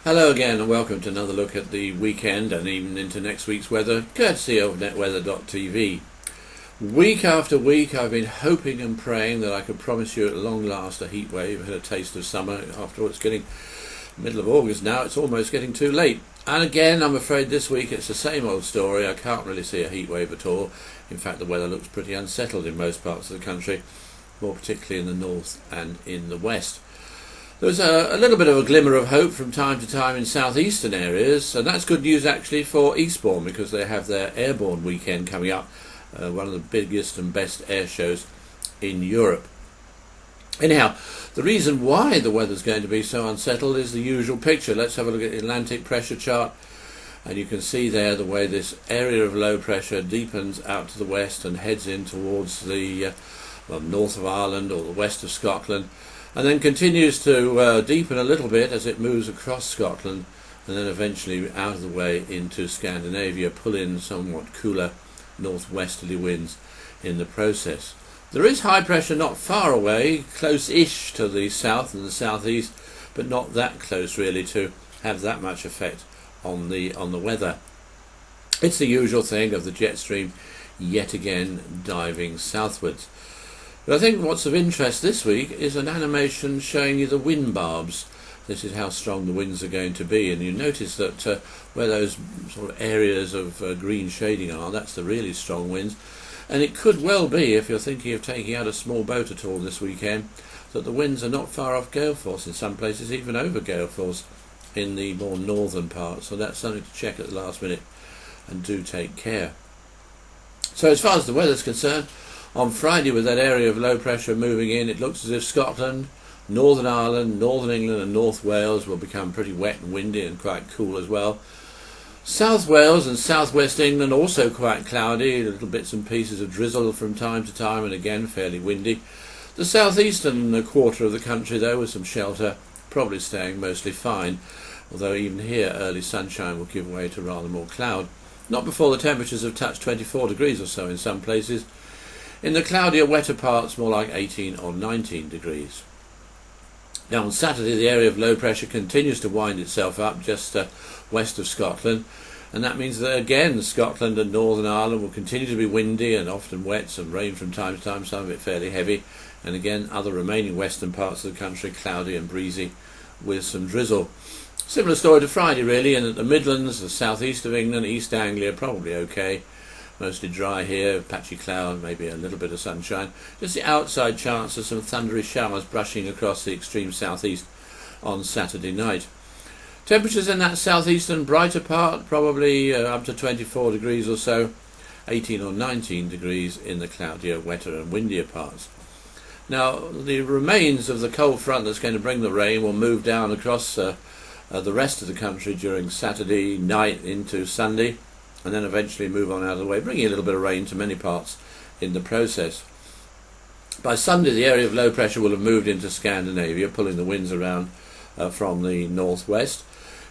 Hello again and welcome to another look at the weekend and even into next week's weather, courtesy of Netweather.tv. Week after week I've been hoping and praying that I could promise you at long last a heat wave. I've had a taste of summer. After all, it's getting middle of August now, it's almost getting too late. And again, I'm afraid this week it's the same old story. I can't really see a heat wave at all. In fact, the weather looks pretty unsettled in most parts of the country, more particularly in the north and in the west. There's a little bit of a glimmer of hope from time to time in southeastern areas, and that's good news actually for Eastbourne because they have their airborne weekend coming up, one of the biggest and best air shows in Europe. Anyhow, the reason why the weather's going to be so unsettled is the usual picture. Let's have a look at the Atlantic pressure chart, and you can see there the way this area of low pressure deepens out to the west and heads in towards the north of Ireland or the west of Scotland, and then continues to deepen a little bit as it moves across Scotland and then eventually out of the way into Scandinavia, pull in somewhat cooler northwesterly winds in the process. There is high pressure not far away, close-ish to the south and the southeast, but not that close really to have that much effect on the weather. It's the usual thing of the jet stream yet again diving southwards. But I think what's of interest this week is an animation showing you the wind barbs. This is how strong the winds are going to be, and you notice that where those sort of areas of green shading are, that's the really strong winds. And it could well be, if you're thinking of taking out a small boat at all this weekend, that the winds are not far off gale force, in some places even over gale force in the more northern parts. So that's something to check at the last minute, and do take care. So as far as the weather's concerned, on Friday, with that area of low pressure moving in, it looks as if Scotland, Northern Ireland, Northern England and North Wales will become pretty wet and windy and quite cool as well. South Wales and southwest England also quite cloudy, little bits and pieces of drizzle from time to time, and again fairly windy. The southeastern quarter of the country though, with some shelter, probably staying mostly fine, although even here early sunshine will give way to rather more cloud. Not before the temperatures have touched 24 degrees or so in some places. In the cloudier, wetter parts, more like 18 or 19 degrees. Now on Saturday, the area of low pressure continues to wind itself up just west of Scotland, and that means that again Scotland and Northern Ireland will continue to be windy and often wet, some rain from time to time, some of it fairly heavy, and again other remaining western parts of the country cloudy and breezy with some drizzle. Similar story to Friday really, and at the Midlands, the southeast of England, East Anglia, probably okay. Mostly dry here, patchy cloud, maybe a little bit of sunshine. Just the outside chance of some thundery showers brushing across the extreme southeast on Saturday night. Temperatures in that southeastern brighter part, probably up to 24 degrees or so, 18 or 19 degrees in the cloudier, wetter and windier parts. Now, the remains of the cold front that's going to bring the rain will move down across the rest of the country during Saturday night into Sunday, and then eventually move on out of the way, bringing a little bit of rain to many parts in the process. By Sunday, the area of low pressure will have moved into Scandinavia, pulling the winds around from the northwest.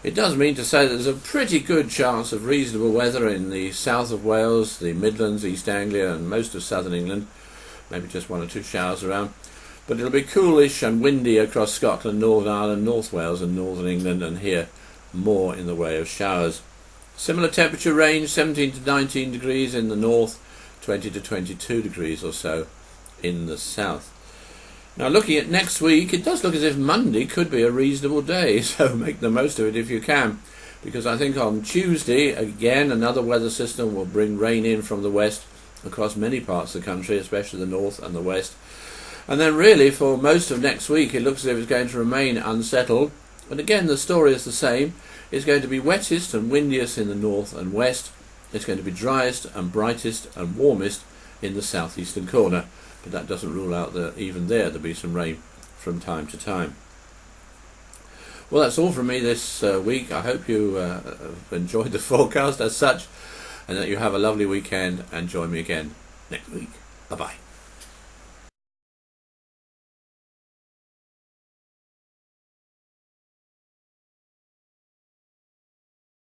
It does mean to say that there's a pretty good chance of reasonable weather in the south of Wales, the Midlands, East Anglia and most of southern England, maybe just one or two showers around. But it'll be coolish and windy across Scotland, Northern Ireland, North Wales and Northern England, and here more in the way of showers. Similar temperature range, 17 to 19 degrees in the north, 20 to 22 degrees or so in the south. Now looking at next week, it does look as if Monday could be a reasonable day, so make the most of it if you can, because I think on Tuesday, again, another weather system will bring rain in from the west across many parts of the country, especially the north and the west. And then really for most of next week, it looks as if it's going to remain unsettled. And again, the story is the same. It's going to be wettest and windiest in the north and west. It's going to be driest and brightest and warmest in the southeastern corner. But that doesn't rule out that even there'll be some rain from time to time. Well, that's all from me this week. I hope you have enjoyed the forecast as such, and that you have a lovely weekend, and join me again next week. Bye-bye.